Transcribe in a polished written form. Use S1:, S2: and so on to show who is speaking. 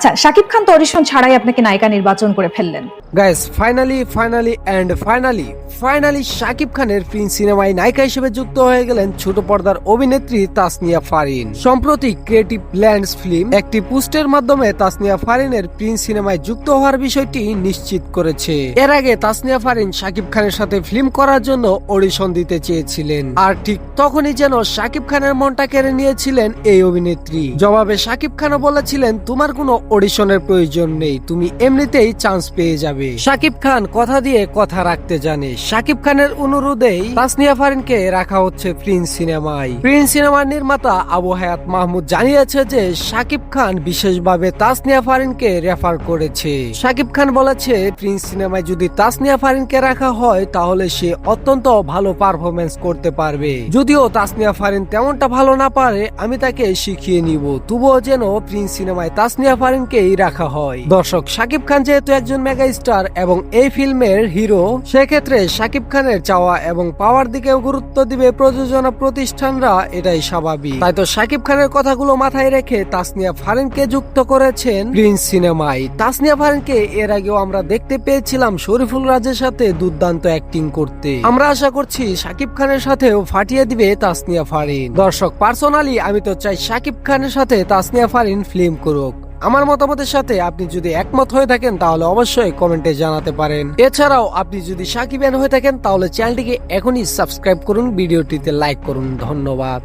S1: আচ্ছা, শাকিব খান তো অডিশন ছাড়াই আপনাকে নায়িকা নির্বাচন করে ফেললেন।
S2: গাইস ফাইনালি শাকিব খানের প্রিন্স সিনেমায় নায়িকা হিসেবে যুক্ত হয়ে গেলেন ছোট পর্দার অভিনেত্রী তাসনিয়া ফারিন। সম্প্রতি ক্রিয়েটিভ ল্যান্ডস ফিল্ম একটি পোস্টের মাধ্যমে তাসনিয়া ফারিনের প্রিন্স সিনেমায় যুক্ত হওয়ার বিষয়টি নিশ্চিত করেছে। এর আগে তাসনিয়া ফারিন শাকিব খানের সাথে ফিল্ম করার জন্য অডিশন দিতে চেয়েছিলেন, আর ঠিক তখনই যেন শাকিব খানের মনটা কেড়ে নিয়েছিলেন এই অভিনেত্রী। জবাবে শাকিব খানও বলেছিলেন, তোমার কোনো অডিশনের প্রয়োজন নেই, তুমি এমনিতেই চান্স পেয়ে যাবে। শাকিব খান কথা দিয়ে কথা রাখতে জানে। শাকিব খানের অনুরোধেই তাসনিয়া ফারিনকে রাখা হচ্ছে প্রিন্স সিনেমায়। প্রিন্স সিনেমার নির্মাতা আবু হায়াত মাহমুদ জানিয়েছে যে শাকিব খান বিশেষভাবে তাসনিয়া ফারিনকে রেফার করেছে। শাকিব খান বলেছে, প্রিন্স সিনেমায় যদি তাসনিয়া ফারিনকে রাখা হয় তাহলে সে অত্যন্ত ভালো পারফরমেন্স করতে পারবে। যদিও তাসনিয়া ফারিন তেমনটা ভালো না পারে, আমি তাকে শিখিয়ে নিব, তবুও যেন প্রিন্স সিনেমায় তাসনিয়া ফারিনকেই রাখা হয়। দর্শক, শাকিব খান যেহেতু একজন মেগা স্টার এবং এই ফিল্মের হিরো, সেক্ষেত্রে শাকিব খানের চাওয়া এবং পাওয়ার দিকেও গুরুত্ব দিবে প্রযোজনা প্রতিষ্ঠানরা, এটাই স্বাভাবিক। তাই তো শাকিব খানের কথাগুলো মাথায় রেখে তাসনিয়া ফারিনকে যুক্ত করেছেন প্রিন্স সিনেমায়। তাসনিয়া ফারিনকে এর আগেও আমরা দেখতে পেয়েছিলাম শরীফুল রাজের সাথে দুর্দান্ত অ্যাক্টিং করতে। আমরা আশা করছি শাকিব খানের সাথেও ফাটিয়ে দিবে তাসনিয়া ফারিন। দর্শক, পার্সোনালি আমি তো চাই শাকিব খানের সাথে তাসনিয়া ফারিন ফিল্ম করুক। আমার মতামতের সাথে আপনি যদি একমত হয়ে থাকেন তাহলে অবশ্যই কমেন্টে জানাতে পারেন। এছাড়াও আপনি যদি শাকিবিয়ান হয়ে থাকেন তাহলে চ্যানেলটিকে এখনই সাবস্ক্রাইব করুন, ভিডিওটিতে লাইক করুন। ধন্যবাদ।